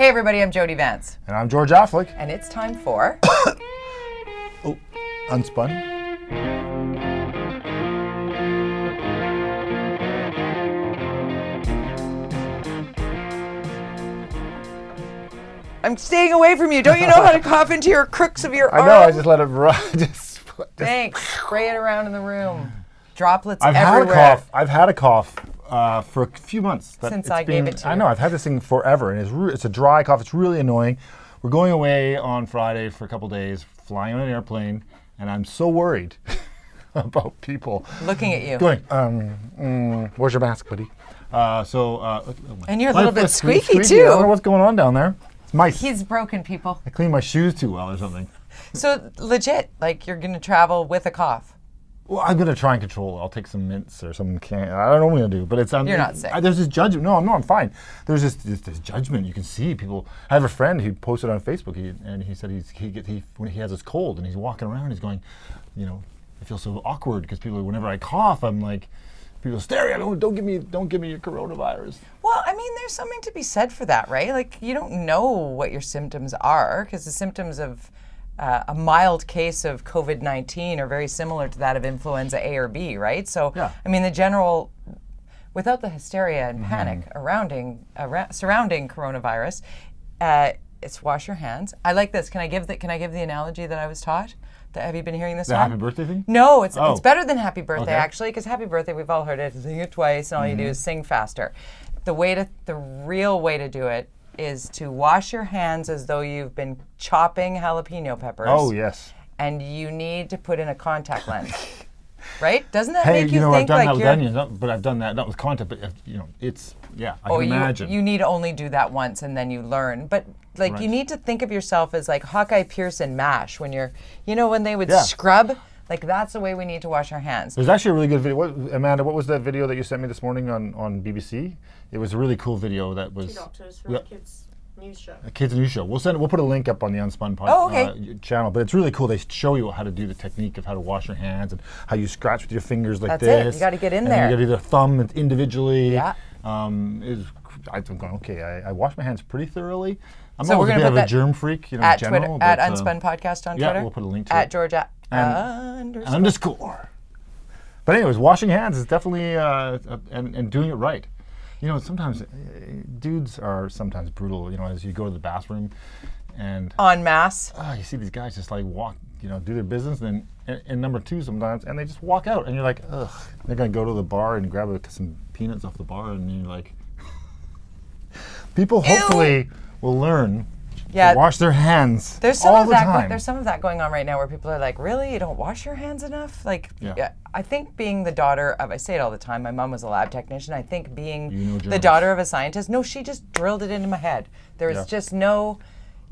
Hey everybody, I'm Jody Vance. And I'm George Affleck. And it's time for... Oh, UnSpun. I'm staying away from you. Don't you know how to cough into your crooks of your arm? I know, I just let it run. Thanks. Spray it around in the room. Droplets I've everywhere. I've had a cough for a few months. Since I gave it to you. I know, I've had this thing forever, and it's a dry cough. It's really annoying. We're going away on Friday for a couple days, flying on an airplane, and I'm so worried about people looking at you. Going, where's your mask, buddy? And you're a little bit squeaky too. I don't know what's going on down there. It's mice. He's broken, people. I cleaned my shoes too well or something. So legit, like you're going to travel with a cough. Well, I'm going to try and control it. I'll take some mints or some I don't know what I'm going to do. But it's You're not sick. There's this judgment. No, I'm fine. There's this judgment. You can see people. I have a friend who posted on Facebook, and he said when he has his cold and he's walking around, he's going, I feel so awkward because whenever I cough, I'm like, people stare at me. Don't give me your coronavirus. Well, I mean, there's something to be said for that, right? Like you don't know what your symptoms are because the symptoms of a mild case of COVID-19 are very similar to that of influenza A or B, right? So, yeah. I mean, without the hysteria and panic surrounding coronavirus, it's wash your hands. I like this. Can I give the analogy that I was taught? Have you been hearing this The one? happy birthday thing? No, it's better than happy birthday, Okay. actually, because happy birthday, we've all heard it. Sing it twice, and all you do is sing faster. The real way to do it is to wash your hands as though you've been chopping jalapeno peppers. Oh, yes. And you need to put in a contact lens. Right? Doesn't that Hey, make you I've think done like that with you're... onions, but I've done that not with contact, but it's, I can imagine. You need to only do that once and then you learn. But like Right. you need to think of yourself as like Hawkeye Pearson MASH when you're, when they would Yeah. scrub, like that's the way we need to wash our hands. There's actually a really good video. Amanda, what was that video that you sent me this morning on BBC? It was a really cool video that was... Two doctors for a kids' news show. A kids news show. We'll put a link up on the UnSpun podcast channel, but it's really cool. They show you how to do the technique of how to wash your hands and how you scratch with your fingers like That's this. it. You got to get in and there. You got to do the thumb individually. Yeah. I'm going, okay, I wash my hands pretty thoroughly. I'm So always we're a gonna bit put of a germ freak, in at general. Twitter, at but, UnSpun Podcast on Twitter. Yeah, we'll put a link to at it. George Underscore. But anyways, washing hands is definitely and doing it right. Sometimes dudes are sometimes brutal. As you go to the bathroom, and en masse. you see these guys just like walk, do their business, and number two sometimes, and they just walk out, and you're like, ugh. They're gonna go to the bar and grab some peanuts off the bar, and you're like, people hopefully will learn. Yeah. To wash their hands There's some all of the that. time. There's some of that going on right now where people are like, "Really, you don't wash your hands enough?" Like, Yeah. I think being the daughter of, I say it all the time. My mom was a lab technician. I think being the germs. daughter of a scientist. No, she just drilled it into my head. There was just no,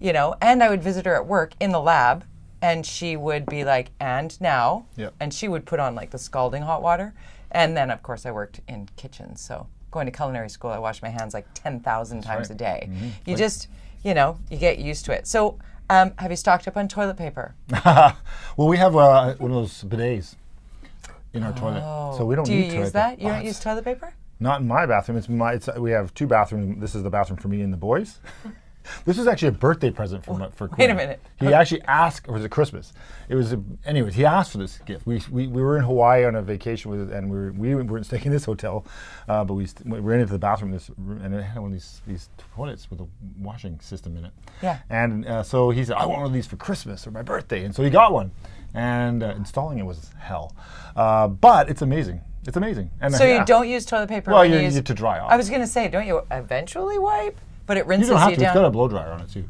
And I would visit her at work in the lab, and she would be like, "And now," and she would put on like the scalding hot water, and then of course I worked in kitchens, so going to culinary school, I washed my hands like 10,000 times a day. Mm-hmm. You just you get used to it. So, have you stocked up on toilet paper? Well, we have one of those bidets in our toilet, so we don't Do need you toilet use that? paper. You don't use toilet paper? Not in my bathroom. We have two bathrooms. This is the bathroom for me and the boys. This is actually a birthday present for Quinn. Wait a minute. He actually asked, or was it Christmas? It was. Anyways, he asked for this gift. We were in Hawaii on a vacation and we weren't staying in this hotel, but we ran into the bathroom and it had one of these toilets with a washing system in it. Yeah. And so he said, I want one of these for Christmas or my birthday, and so he got one. And installing it was hell, but it's amazing. It's amazing. And So you don't use toilet paper Well, when you you use use it to dry off. I was going to say, don't you eventually wipe? But it You rinses don't have to. down. It's got a blow dryer on it too.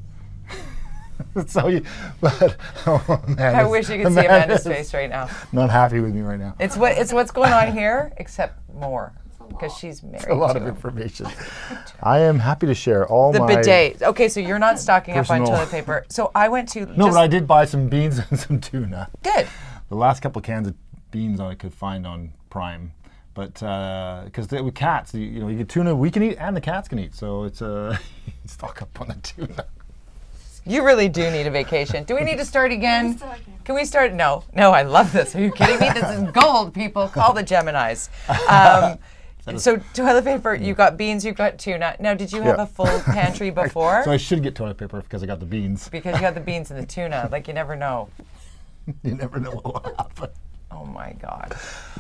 Man, I wish you could see Amanda's face right now. Not happy with me right now. It's what's going on here, except more, because she's married. A lot to of him. information. I am happy to share all The my bidet. Okay, so you're not stocking up on personal- toilet paper. So I went to No, but I did buy some beans and some tuna. Good. The last couple of cans of beans I could find on Prime, but because with cats, you get tuna we can eat and the cats can eat, so it's stock up on the tuna. You really do need a vacation. Do we need to start again? Can we start? No, I love this. Are you kidding me? This is gold, people. Call the Geminis. So toilet paper, you got beans, you got tuna. Now, did you have a full pantry before? So I should get toilet paper because I got the beans. Because you got the beans and the tuna. Like, you never know. You never know what will happen. Oh my God.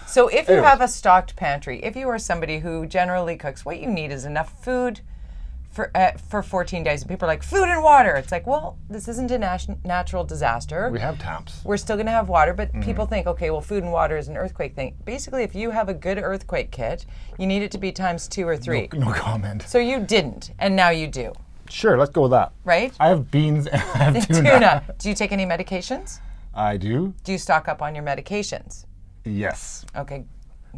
So if you have a stocked pantry, if you are somebody who generally cooks, what you need is enough food for 14 days. And people are like, food and water. It's like, well, this isn't a natural disaster. We have taps. We're still going to have water, but people think, okay, well, food and water is an earthquake thing. Basically, if you have a good earthquake kit, you need it to be times 2 or 3. No comment. So you didn't, and now you do. Sure, let's go with that. Right? I have beans and I have tuna. Do you take any medications? I do. Do you stock up on your medications? Yes. Okay.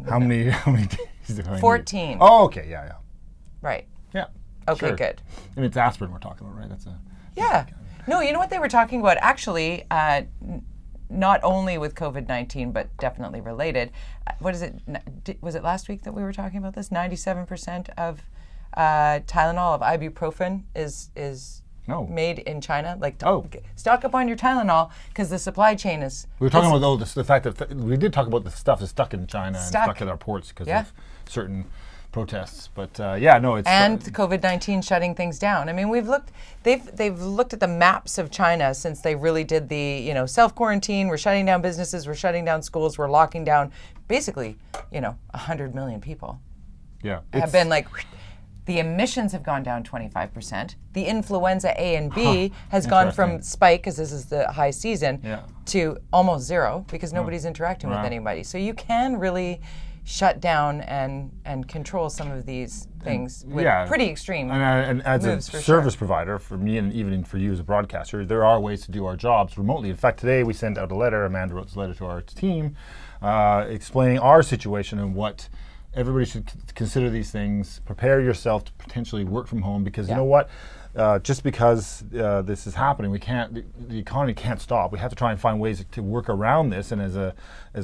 How many days do I need? 14. Oh, okay, yeah. Right. Yeah. Okay, sure. good. I mean, it's aspirin we're talking about, right? That's a. Yeah. No, you know what they were talking about? Actually, not only with COVID-19, but definitely related. What is it? Was it last week that we were talking about this? 97% of Tylenol, of ibuprofen, is made in China. Like, stock up on your Tylenol because the supply chain is. We were talking about the fact that we did talk about the stuff that's stuck in China and stuck at our ports because of certain protests, but it's and the COVID-19 shutting things down. I mean, they've looked at the maps of China since they really did the self-quarantine. We're shutting down businesses, we're shutting down schools, we're locking down basically 100 million people. Yeah, have been like. The emissions have gone down 25%. The influenza A and B has gone from spike, because this is the high season, to almost 0 because nobody's interacting with anybody. So you can really shut down and control some of these things with pretty extreme and as moves a service provider, for me and even for you as a broadcaster, there are ways to do our jobs remotely. In fact, today we sent out a letter. Amanda wrote this letter to our team explaining our situation and what everybody should consider these things. Prepare yourself to potentially work from home because you know what? Just because this is happening, the economy can't stop. We have to try and find ways to work around this. And as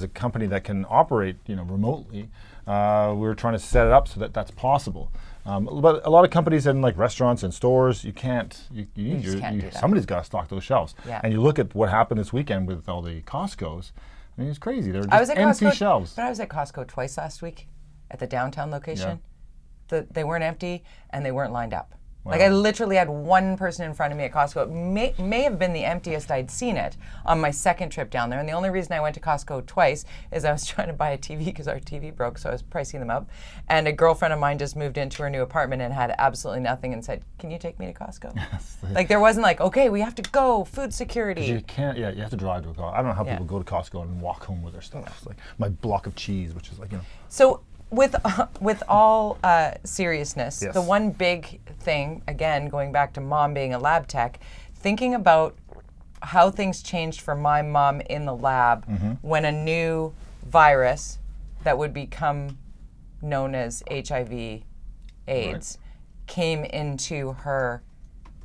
a company that can operate, remotely, we're trying to set it up so that that's possible. But a lot of companies in like restaurants and stores, you can't. Somebody's got to stock those shelves. Yeah. And you look at what happened this weekend with all the Costco's. I mean, it's crazy. They're just empty shelves. But I was at Costco twice last week. At the downtown location, they weren't empty and they weren't lined up. Wow. Like I literally had one person in front of me at Costco. It may have been the emptiest I'd seen it on my second trip down there. And the only reason I went to Costco twice is I was trying to buy a TV because our TV broke, so I was pricing them up. And a girlfriend of mine just moved into her new apartment and had absolutely nothing and said, "Can you take me to Costco?" Like there wasn't like, okay, we have to go, food security. You can't, you have to drive to a Costco. I don't know how people go to Costco and walk home with their stuff. It's like my block of cheese, which is like, So with all seriousness, the one big thing, again, going back to mom being a lab tech, thinking about how things changed for my mom in the lab when a new virus that would become known as HIV AIDS came into her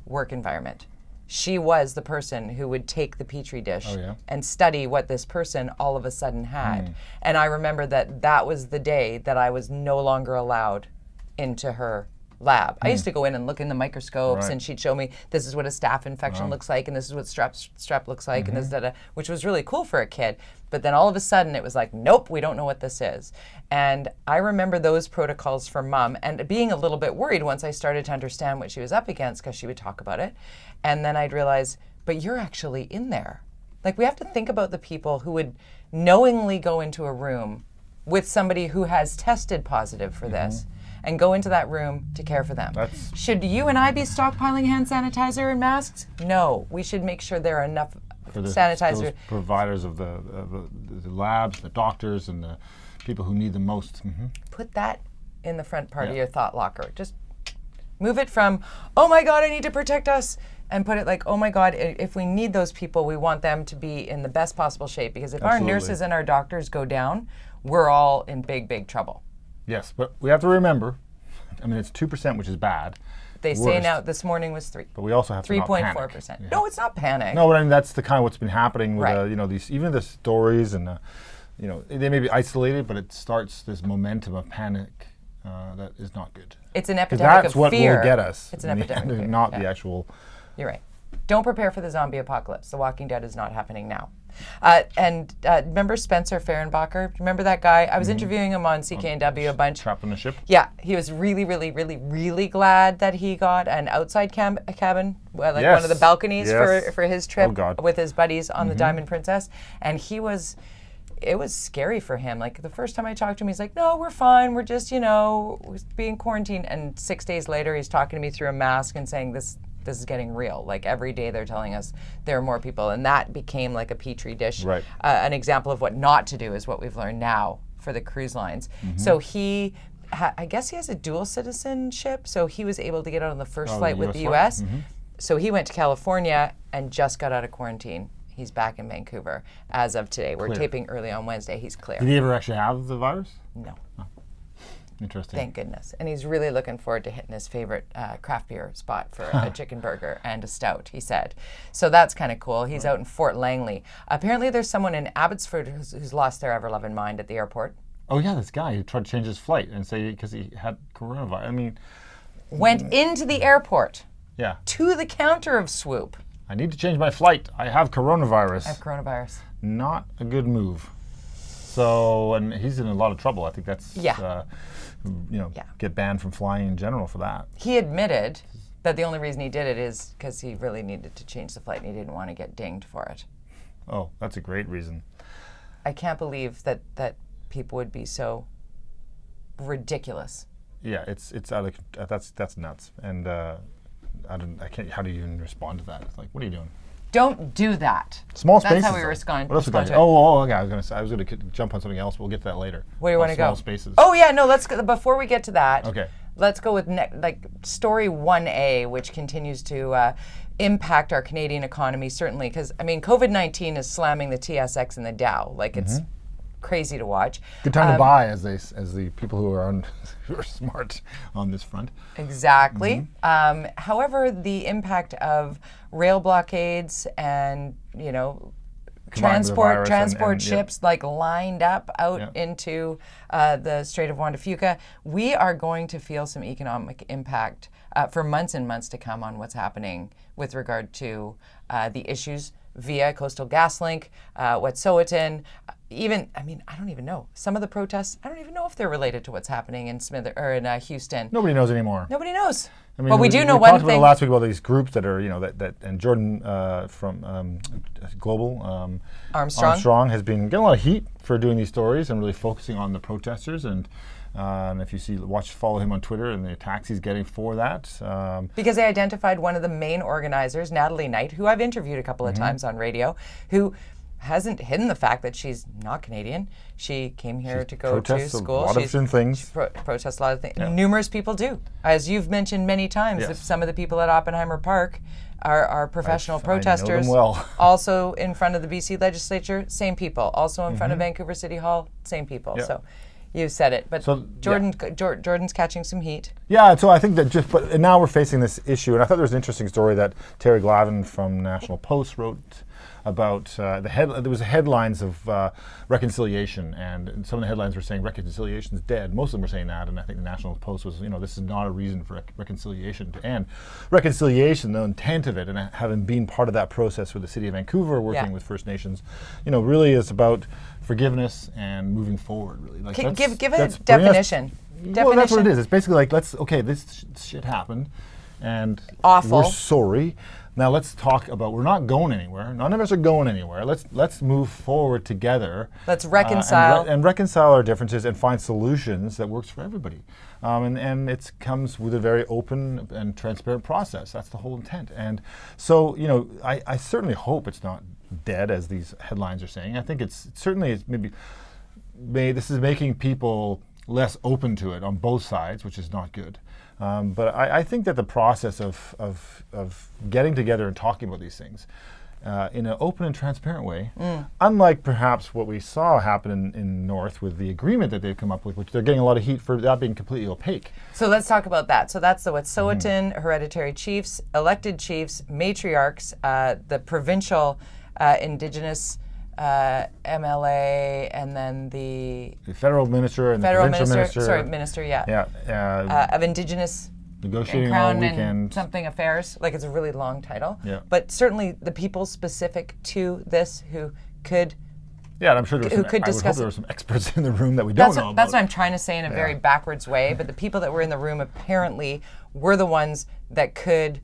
work environment. She was the person who would take the petri dish and study what this person all of a sudden had. And I remember that was the day that I was no longer allowed into her lab. I used to go in and look in the microscopes and she'd show me this is what a staph infection looks like and this is what strep looks like and this which was really cool for a kid. But then all of a sudden it was like, nope, we don't know what this is. And I remember those protocols for mom and being a little bit worried once I started to understand what she was up against because she would talk about it. And then I'd realize, but you're actually in there. Like we have to think about the people who would knowingly go into a room with somebody who has tested positive for this and go into that room to care for them. Should you and I be stockpiling hand sanitizer and masks? No, we should make sure there are enough sanitizer. Those providers of the labs, the doctors, and the people who need the most. Put that in the front part of your thought locker. Just move it from, oh my God, I need to protect us, and put it like, oh my God, if we need those people, we want them to be in the best possible shape. Because if our nurses and our doctors go down, we're all in big, big trouble. Yes, but we have to remember, I mean, it's 2%, which is bad. They say now this morning was 3. But we also have to not panic. 3.4%. Yeah. No, it's not panic. No, but I mean, that's the kind of what's been happening with, these, even the stories and, they may be isolated, but it starts this momentum of panic that is not good. It's an epidemic of fear. That's what will get us. It's an epidemic of fear. Not the actual. You're right. Don't prepare for the zombie apocalypse. The Walking Dead is not happening now. And remember Spencer Fehrenbacher? Remember that guy? I was interviewing him on CKNW a bunch. Trapped on the ship? Yeah, he was really, really, really, really glad that he got an outside cabin, one of the balconies for his trip with his buddies on the Diamond Princess. And it was scary for him. Like the first time I talked to him, he's like, no, we're fine. We're just, being quarantined. And 6 days later, he's talking to me through a mask and saying, this is getting real. Like every day they're telling us there are more people. And that became like a petri dish. Right. An example of what not to do is what we've learned now for the cruise lines. So I guess he has a dual citizenship. So he was able to get out on the first flight with the US. So he went to California and just got out of quarantine. He's back in Vancouver as of today. We're taping early on Wednesday. He's clear. Did he ever actually have the virus? No. Oh. Interesting. Thank goodness. And he's really looking forward to hitting his favorite craft beer spot for a chicken burger and a stout, he said. So that's kind of cool. He's out in Fort Langley. Apparently there's someone in Abbotsford who's lost their ever-loving mind at the airport. Oh, yeah, this guy who tried to change his flight and say because he had coronavirus. I mean... Went into the airport. Yeah. To the counter of Swoop. I need to change my flight. I have coronavirus. I have coronavirus. Not a good move. So, and he's in a lot of trouble. I think that's, get banned from flying in general for that. He admitted that the only reason he did it is because he really needed to change the flight and he didn't want to get dinged for it. Oh, that's a great reason. I can't believe that people would be so ridiculous. Yeah, it's out of, that's nuts. And, I can't. How do you even respond to that? It's like, what are you doing? Don't do that. Small spaces. That's how we respond. What else respond to it. Oh, okay. I was going to jump on something else. We'll get to that later. Where do you want to go? Small spaces. Oh yeah, no. Let's go, before we get to that. Okay. Let's go with story 1A, which continues to impact our Canadian economy certainly because COVID-19 is slamming the TSX and the Dow. Like it's crazy to watch. Good time to buy, as the people who are smart on this front. Exactly. However, the impact of rail blockades and transport ships lined up out into the Strait of Juan de Fuca, we are going to feel some economic impact for months and months to come on what's happening with regard to the issues via Coastal GasLink, Wet'suwet'en, even, I don't even know. Some of the protests, I don't even know if they're related to what's happening in in Houston. Nobody knows anymore. Nobody knows. But we do know one thing. We talked about last week about these groups that are, and Jordan from Global Armstrong has been getting a lot of heat for doing these stories and really focusing on the protesters and if you follow him on Twitter and the attacks he's getting for that. Because they identified one of the main organizers, Natalie Knight, who I've interviewed a couple of times on radio, who hasn't hidden the fact that she's not Canadian. She came here to go to school. A lot of different things. Protests a lot of things. Yeah. Numerous people do. As you've mentioned many times, some of the people at Oppenheimer Park are professional protesters. I know them well. Also in front of the BC legislature, same people. Also in front of Vancouver City Hall, same people. Yeah. So you said it, but Jordan's catching some heat. Yeah, so I think that but now we're facing this issue, and I thought there was an interesting story that Terry Glavin from National Post wrote about there was headlines of reconciliation, and some of the headlines were saying reconciliation is dead. Most of them were saying that, and I think the National Post was, this is not a reason for reconciliation to end. Reconciliation, the intent of it, and having been part of that process with the City of Vancouver, working with First Nations, really is about forgiveness and moving forward. Really, give a definition. Well, that's what it is. It's basically this shit happened, and awful. We're sorry. Now let's talk about, we're not going anywhere. None of us are going anywhere. Let's move forward together. Let's reconcile. And reconcile our differences and find solutions that works for everybody. And it comes with a very open and transparent process. That's the whole intent. And so, I certainly hope it's not dead, as these headlines are saying. I think this is making people less open to it on both sides, which is not good. But I think that the process of getting together and talking about these things in an open and transparent way, unlike perhaps what we saw happen in North with the agreement that they've come up with, which they're getting a lot of heat for that being completely opaque. So let's talk about that. So that's the Wet'suwet'en hereditary chiefs, elected chiefs, matriarchs, the provincial Indigenous MLA, and then the federal minister and the provincial minister. Yeah. Of Indigenous negotiating Crown all weekend. And something affairs. It's a really long title. Yeah. But certainly the people specific to this who could. Yeah, and I'm sure who could I would hope discuss there were some experts in the room that we don't know about. That's what I'm trying to say in a very backwards way. But the people that were in the room apparently were the ones that could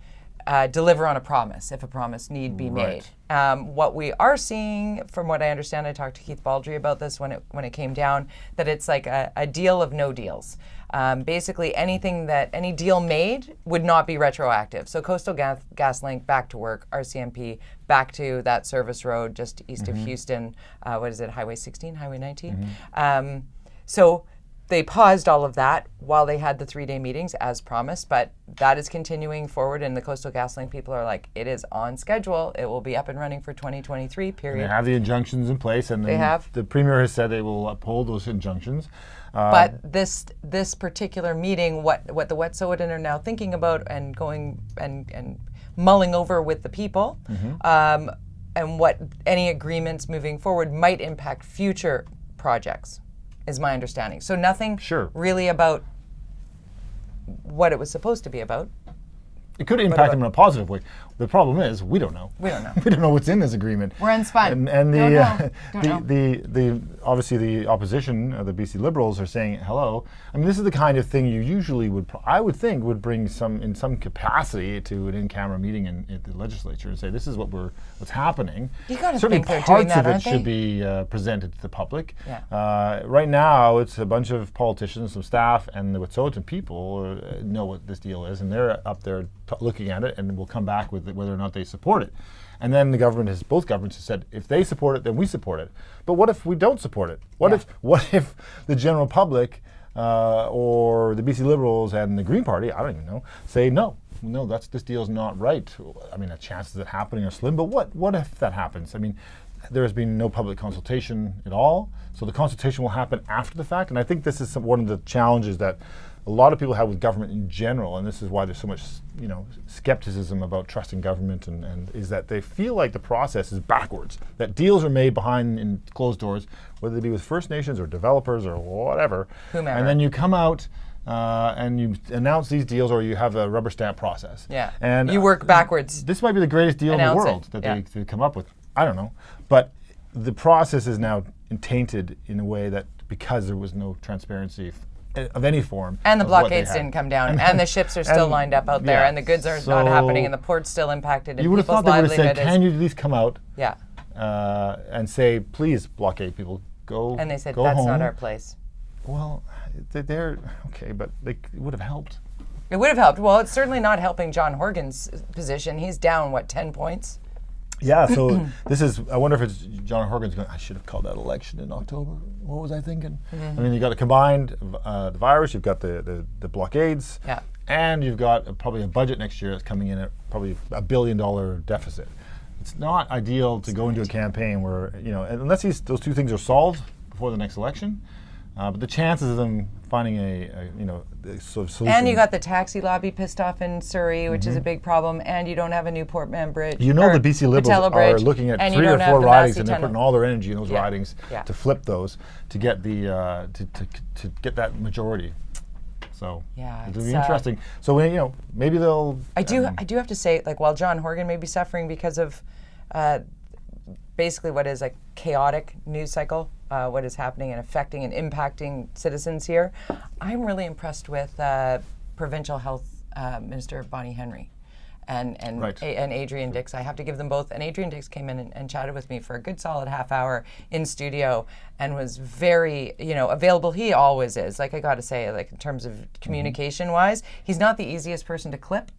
deliver on a promise if a promise need be made. What we are seeing, from what I understand, I talked to Keith Baldry about this when it came down, that it's like a deal of no deals. Basically, any deal made would not be retroactive. So Coastal GasLink back to work, RCMP back to that service road just east of Houston. What is it, Highway 16, Highway 19? So they paused all of that while they had the 3-day meetings as promised, but that is continuing forward, and the Coastal GasLink people are like, it is on schedule. It will be up and running for 2023, period. And they have the injunctions in place, and the Premier has said they will uphold those injunctions. But this particular meeting, what the Wet'suwet'en are now thinking about and going and mulling over with the people, and what any agreements moving forward might impact future projects, is my understanding. So nothing really about what it was supposed to be about. It could impact them in a positive way. The problem is we don't know. We don't know. We don't know what's in this agreement. We're unspun. And Don't the obviously the opposition, the BC Liberals, are saying hello. I mean, this is the kind of thing you usually I would think would bring in some capacity to an in-camera meeting at the legislature and say, this is what's happening. You got to Certainly think they're doing parts that, of it aren't they? should be presented to the public. Yeah. Right now, it's a bunch of politicians, some staff, and the Wet'suwet'en people know what this deal is, and they're up there looking at it, and will come back with whether or not they support it. And then both governments have said, if they support it, then we support it. But what if we don't support it? What if the general public or the BC Liberals and the Green Party, I don't even know, say no, this deal's not right. I mean, the chances of it happening are slim, but what if that happens? I mean, there has been no public consultation at all, so the consultation will happen after the fact, and I think this is one of the challenges that a lot of people have with government in general, and this is why there's so much, skepticism about trusting government, and is that they feel like the process is backwards, that deals are made in closed doors, whether they be with First Nations or developers or whatever, whomever. And then you come out and you announce these deals, or you have a rubber stamp process. Yeah. And you work backwards. This might be the greatest deal in the world that they come up with. I don't know, but the process is now tainted in a way that because there was no transparency of any form. And the blockades didn't come down, and the ships are still lined up out there, and the goods are not happening, and the port's still impacted, and you would have thought they would have said, can you at least come out and say, please, blockade people, go And they said, go that's home. not our place. Well, they're okay, but it would have helped. It would have helped. Well, it's certainly not helping John Horgan's position. He's down, 10 points? Yeah, so I wonder if it's John Horgan's going, I should have called that election in October. What was I thinking? I mean, you've got the combined the virus, you've got the blockades, and you've got probably a budget next year that's coming in at probably $1 billion deficit. It's not ideal to go into a campaign where, unless those two things are solved before the next election, but the chances of them finding a sort of solution. And you got the taxi lobby pissed off in Surrey, which is a big problem, and you don't have a Newport-Man bridge. The BC Liberals are looking at 3 or 4 ridings, and they're putting all their energy in those ridings to flip those to get to get that majority. So it'll be interesting. So maybe they'll. I do have to say, while John Horgan may be suffering because of basically what is a chaotic news cycle, what is happening and affecting and impacting citizens here, I'm really impressed with Provincial Health Minister Bonnie Henry and Adrian Dix. I have to give them both. And Adrian Dix came in and chatted with me for a good solid half hour in studio and was very, available. He always is. I got to say, in terms of communication-wise, he's not the easiest person to clip.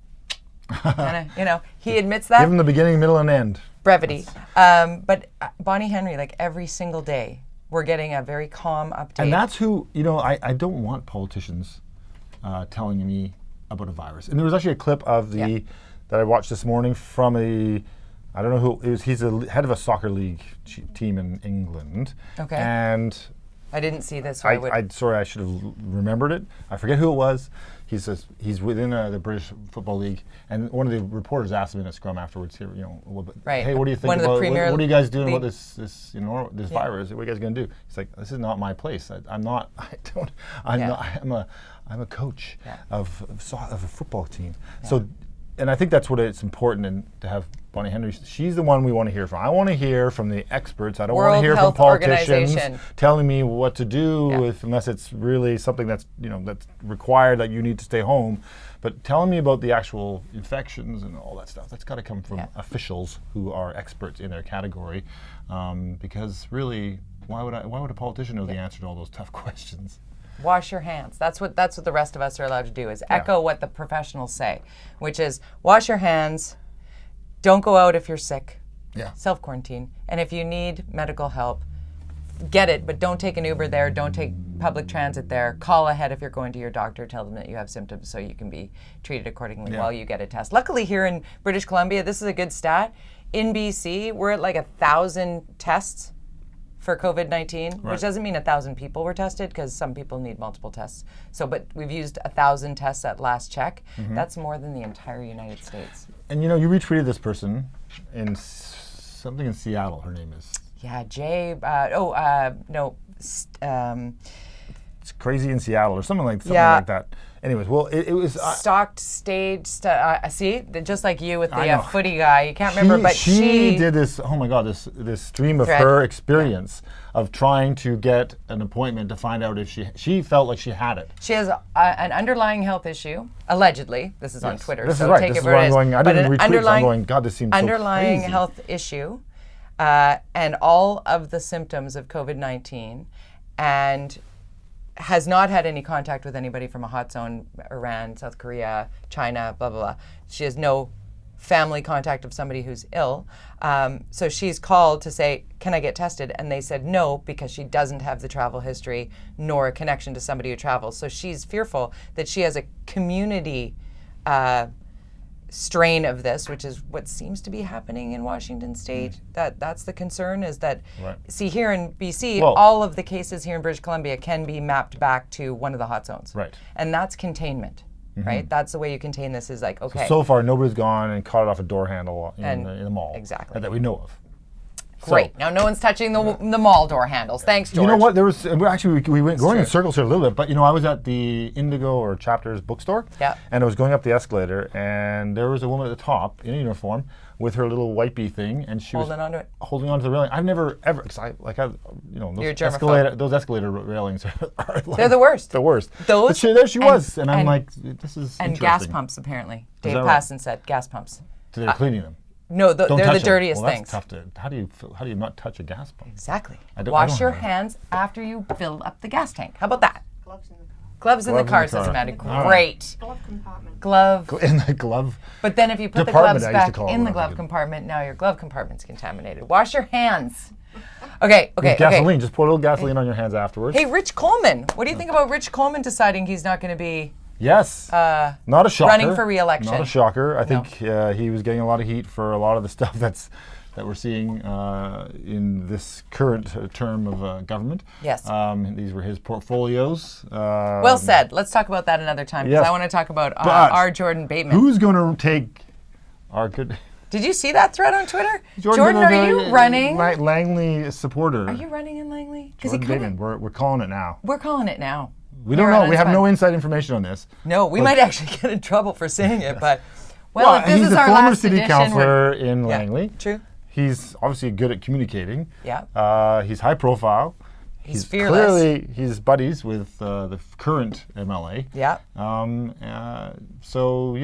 And, he admits that. Give him the beginning, middle, and end. Brevity. But Bonnie Henry, every single day, we're getting a very calm update. And that's who, I don't want politicians telling me about a virus. And there was actually a clip of that I watched this morning from I don't know who, he's the head of a soccer league team in England. Okay. And I didn't see this. Sorry, I should have remembered it. I forget who it was. He's within the British Football League, and one of the reporters asked him in a scrum afterwards. Here, hey, what do you think about? What are you guys doing about this virus? What are you guys going to do? He's like, this is not my place. I'm a coach of a football team. Yeah. So, and I think that's what it's important to have Bonnie Henry, she's the one we want to hear from. I want to hear from the experts. I don't want to World hear Health from politicians Organization. telling me what to do unless it's really something that's that's required that you need to stay home. But telling me about the actual infections and all that stuff, that's got to come from officials who are experts in their category. Because really, why would a politician know the answer to all those tough questions? Wash your hands. That's what the rest of us are allowed to do, is echo what the professionals say, which is wash your hands. Don't go out if you're sick. Yeah. Self-quarantine. And if you need medical help, get it, but don't take an Uber there. Don't take public transit there. Call ahead if you're going to your doctor. Tell them that you have symptoms so you can be treated accordingly while you get a test. Luckily here in British Columbia, this is a good stat. In BC, we're at like 1,000 tests for COVID-19, which doesn't mean 1,000 people were tested because some people need multiple tests. So, but we've used 1,000 tests at last check. That's more than the entire United States. And you retweeted this person in something in Seattle. Her name is. Yeah, It's crazy in Seattle or something like that. Anyways, well, it was stocked, staged. See, just like you with the footy guy. You can't remember, but she did this. Oh my God, this stream of her experience of trying to get an appointment to find out if she felt like she had it. She has an underlying health issue, allegedly. This is on Twitter, this so is right. take This it is where where it is. I'm going. I didn't retweet. So I'm going, God, this seems so crazy. Underlying health issue, and all of the symptoms of COVID-19, and has not had any contact with anybody from a hot zone, Iran, South Korea, China, blah, blah, blah. She has no family contact of somebody who's ill. So she's called to say, can I get tested? And they said no, because she doesn't have the travel history nor a connection to somebody who travels. So she's fearful that she has a community strain of this, which is what seems to be happening in Washington State. That's the concern, is that, see, here in BC, all of the cases here in British Columbia can be mapped back to one of the hot zones. Right. And that's containment, right? That's the way you contain this, is like, okay. So far, nobody's gone and caught it off a door handle in the mall. Exactly. That we know of. Great. Now no one's touching the mall door handles. Thanks, George. You know what? There was we went going in circles here a little bit, but I was at the Indigo or Chapters bookstore, and I was going up the escalator, and there was a woman at the top in a uniform with her little wipey thing, and she was holding onto the railing. I've never ever, those escalator railings are like, they're the worst. The worst. Those. There she was, and I'm like, this is and interesting. gas pumps, apparently. Dave Passon said gas pumps. So they're cleaning them. No, they're the dirtiest things. things. That's tough to. How do you not touch a gas pump? Exactly. Wash your hands after you fill up the gas tank. How about that? Gloves in the car. Gloves in the car, doesn't matter. Great. Glove compartment. Glove. In the glove. But then if you put the gloves back in the glove compartment, now your glove compartment's contaminated. Wash your hands. Okay. With gasoline. Just pour a little gasoline on your hands afterwards. Hey, Rich Coleman. What do you think about Rich Coleman deciding he's not going to be? Yes. Not a shocker. Running for re-election. Not a shocker. I think he was getting a lot of heat for a lot of the stuff that we're seeing in this current term of government. Yes. These were his portfolios. Well said. Let's talk about that another time, because I want to talk about our Jordan Bateman. Who's going to take our good... Did you see that thread on Twitter? Jordan, are you running? Langley supporter. Are you running in Langley? Jordan Bateman. We're calling it now. We're calling it now. We don't know. We have no inside information on this. No, we might actually get in trouble for saying it, but if this is our last edition, he's a former city councillor in Langley. True. He's obviously good at communicating. Yeah. He's high profile. He's fearless. He's buddies with the current MLA. Yeah. So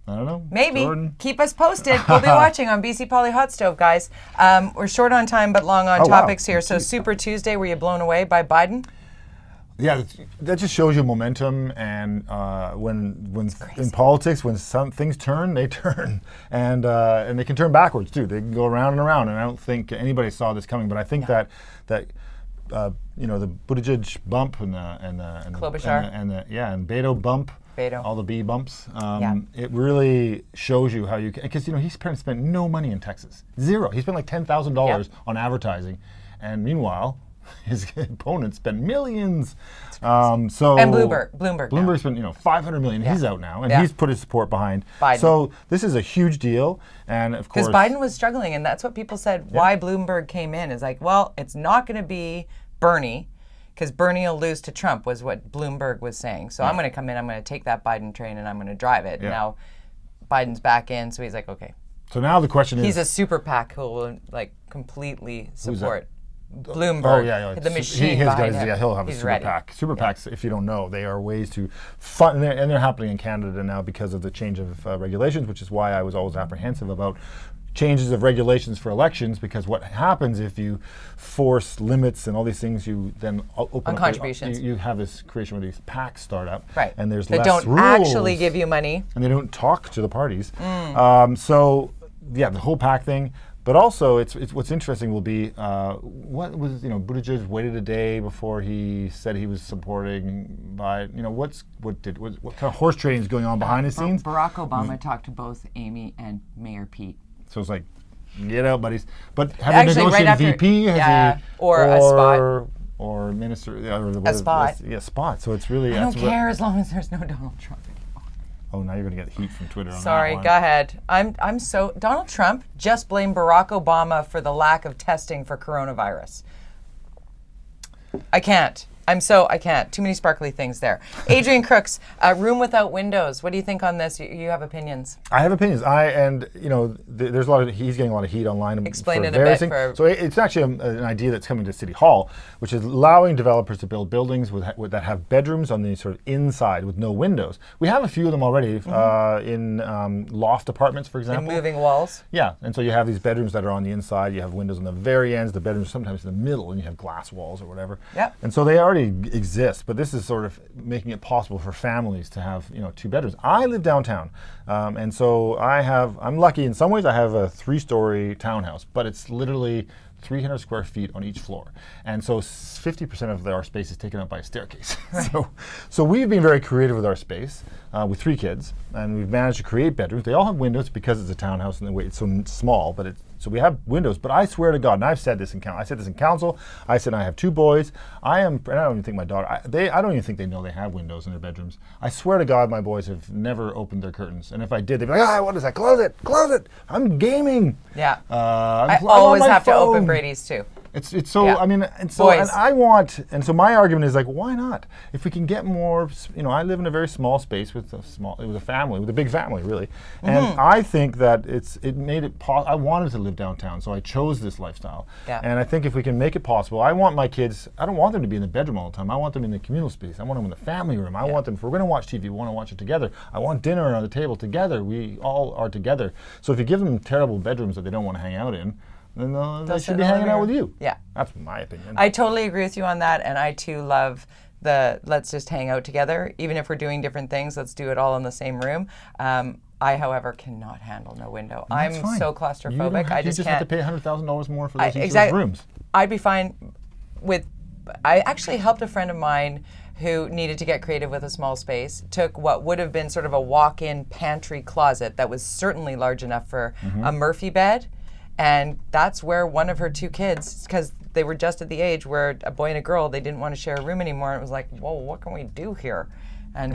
I don't know. Maybe. Jordan. Keep us posted. We'll be watching on BC Poly Hot Stove, guys. We're short on time, but long on topics here. So Super Tuesday, were you blown away by Biden? Yeah, that just shows you momentum, and when in politics, when some things turn, they turn, and they can turn backwards too. They can go around and around, and I don't think anybody saw this coming. But I think that the Buttigieg bump and Klobuchar and Beto bump. All the B bumps. It really shows you how you can, because he's spent no money in Texas, zero. He spent like $10,000 on advertising, and meanwhile, his opponents spent millions. And Bloomberg spent $500 million. He's out now, and he's put his support behind Biden. So this is a huge deal, and of course, because Biden was struggling, and that's what people said. Why Bloomberg came in is like, well, it's not going to be Bernie, because Bernie will lose to Trump, was what Bloomberg was saying. So I'm going to come in, I'm going to take that Biden train, and I'm going to drive it. Now, Biden's back in, so he's like, okay. So now the question is... He's a super PAC who will like completely support Bloomberg. Oh, yeah. The machine his behind guys, him. yeah, he'll have He's a super ready. PAC. Super PACs, if you don't know, they are ways to fund, and they're happening in Canada now because of the change of regulations, which is why I was always apprehensive about changes of regulations for elections, because what happens if you force limits and all these things, you then open On up contributions. You have this creation where these PACs start up, Right. and there's That less don't rules, actually give you money. and they don't talk to the parties. So yeah, the whole PAC thing. But also, it's what's interesting will be what was Buttigieg waited a day before he said he was supporting Biden. What kind of horse trading is going on behind the scenes? Barack Obama talked to both Amy and Mayor Pete. So it's like, get out, buddies. But have Actually, they negotiated right after- VP? or a spot. Or minister? A spot. Yeah, spot. So it's really. I don't care as long as there's no Donald Trump anymore. Oh, now you're going to get heat from Twitter on Sorry, that one. go ahead. I'm so... Donald Trump just blamed Barack Obama for the lack of testing for coronavirus. I can't. I can't. Too many sparkly things there. Adrian Crooks, Room Without Windows. What do you think on this? You have opinions. I have opinions. There's a lot of, he's getting a lot of heat online. Explain it a various bit things. So it's actually an idea that's coming to City Hall, which is allowing developers to build buildings that have bedrooms on the sort of inside with no windows. We have a few of them already in loft apartments, for example. And moving walls. Yeah, and so you have these bedrooms that are on the inside. You have windows on the very ends. The bedrooms sometimes in the middle, and you have glass walls or whatever. Yep. And so they already exist, but this is sort of making it possible for families to have 2 bedrooms. I live downtown, and so I'm lucky in some ways. I have a 3-story townhouse, but it's literally 300 square feet on each floor, and so 50% of our space is taken up by a staircase. So we've been very creative with our space with 3 kids, and we've managed to create bedrooms. They all have windows because it's a townhouse and the way it's so small, but so we have windows. But I swear to God, and I've said this in council. I said I have 2 boys. And I don't even think my daughter. I don't even think they know they have windows in their bedrooms. I swear to God, my boys have never opened their curtains. And if I did, they'd be like, what is that? Close it. I'm gaming. Yeah. I always have to open Brady's too. It's so, Yeah. I mean, and so, Boys. and so my argument is like, why not? If we can get more, I live in a very small space with a family, with a big family, really. And I think that it made it I wanted to live downtown, so I chose this lifestyle. Yeah. And I think if we can make it possible, I want my kids, I don't want them to be in the bedroom all the time. I want them in the communal space. I want them in the family room. I want them, if we're going to watch TV, we want to watch it together. I want dinner around the table together. We all are together. So if you give them terrible bedrooms that they don't want to hang out in, then they should be hanging out with you. Yeah. That's my opinion. I totally agree with you on that, and I too love let's just hang out together. Even if we're doing different things, let's do it all in the same room. I, however, cannot handle no window. I'm so claustrophobic. I just have can't. to pay $100,000 more for those rooms. I'd be fine with. I actually helped a friend of mine who needed to get creative with a small space, took what would have been sort of a walk-in pantry closet that was certainly large enough for a Murphy bed. And that's where one of her 2 kids, because they were just at the age where a boy and a girl, they didn't want to share a room anymore. And it was like, whoa, what can we do here? And,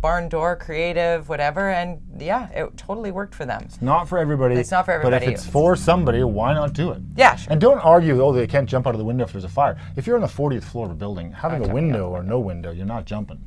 barn door, creative, whatever. And yeah, it totally worked for them. It's not for everybody. It's not for everybody. But if it's for somebody, why not do it? Yeah, sure. And don't argue, they can't jump out of the window if there's a fire. If you're on the 40th floor of a building, having a window or no window, you're not jumping.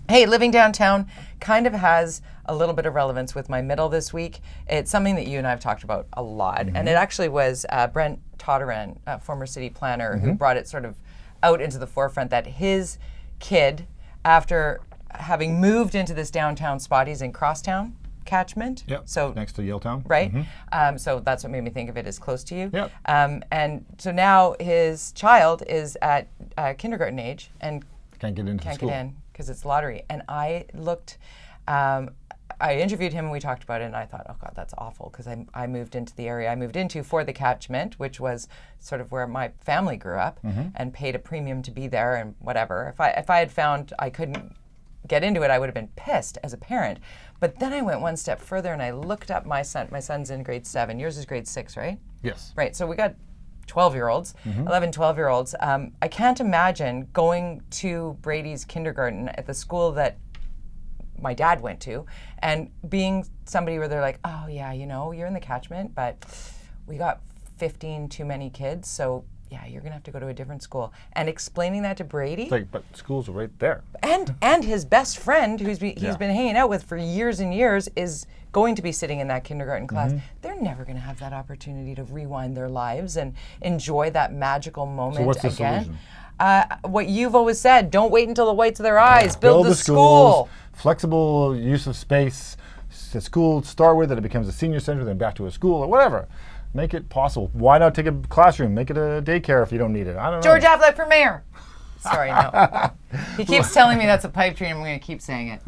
Hey, living downtown kind of has a little bit of relevance with my middle this week. It's something that you and I have talked about a lot. And it actually was Brent Totteran, a former city planner, who brought it sort of out into the forefront that his kid, after having moved into this downtown spot, he's in Crosstown catchment. Yep, so next to Yaletown. Right? So that's what made me think of it as close to you. Yep. And so now his child is at kindergarten age and Can't get into can't school. get in because it's lottery. And I looked, I interviewed him and we talked about it, and I thought, oh God, that's awful, because I moved into the area I moved into for the catchment, which was sort of where my family grew up, and paid a premium to be there and whatever. If I had found I couldn't get into it, I would have been pissed as a parent. But then I went one step further and I looked up my son. My son's in grade 7. Yours is grade 6, right? Yes. Right. So we got 12-year-olds, 11, 12-year-olds. I can't imagine going to Brady's kindergarten at the school that my dad went to and being somebody where they're like, oh yeah, you're in the catchment, but we got 15 too many kids, so yeah, you're going to have to go to a different school. And explaining that to Brady. It's like, but schools are right there. And his best friend, he's been hanging out with for years and years, is going to be sitting in that kindergarten class. They're never going to have that opportunity to rewind their lives and enjoy that magical moment So what's the again. solution? What you've always said, don't wait until the whites of their eyes. Build the school. Schools, flexible use of space. The school to start with, that it becomes a senior center, then back to a school or whatever. Make it possible. Why not take a classroom? Make it a daycare if you don't need it. I don't know. George Affleck for mayor. Sorry, no. He keeps telling me that's a pipe dream. I'm going to keep saying it.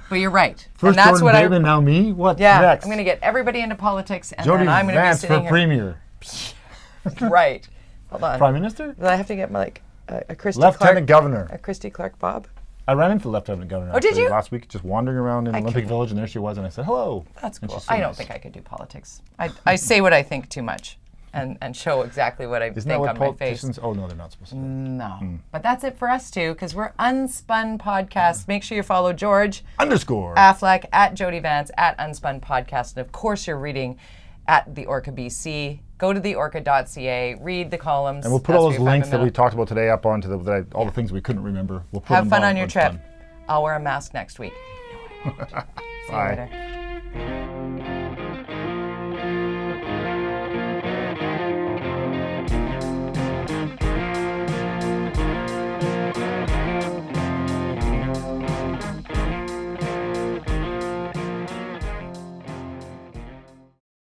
But you're right. First and that's Jordan what Bateman, now me? What next? I'm going to get everybody into politics, and Jody then I'm going to be Vance sitting for here. premier. Right. Hold on. Prime Minister? Will I have to get like a Christy Lieutenant Clark, Governor. a Christy Clark Bob? I ran into the Lieutenant Governor did you? last week, just wandering around in Olympic Village, and there she was, and I said, hello. That's And cool. she's so I don't nice. think I could do politics. I say what I think too much and show exactly what I Isn't that think what on my face. politicians? Oh, no, they're not supposed to. No. But that's it for us too, because we're UnSpun Podcast. Make sure you follow George _ Affleck, at Jody Vance, at UnSpun Podcast. And of course, you're reading at the Orca BC. Go to theorca.ca, read the columns. And we'll put all those links that we talked about today up onto all the things we couldn't remember. We'll put Have them fun all on your on trip. Spun. I'll wear a mask next week. No, I won't. See you Bye. later.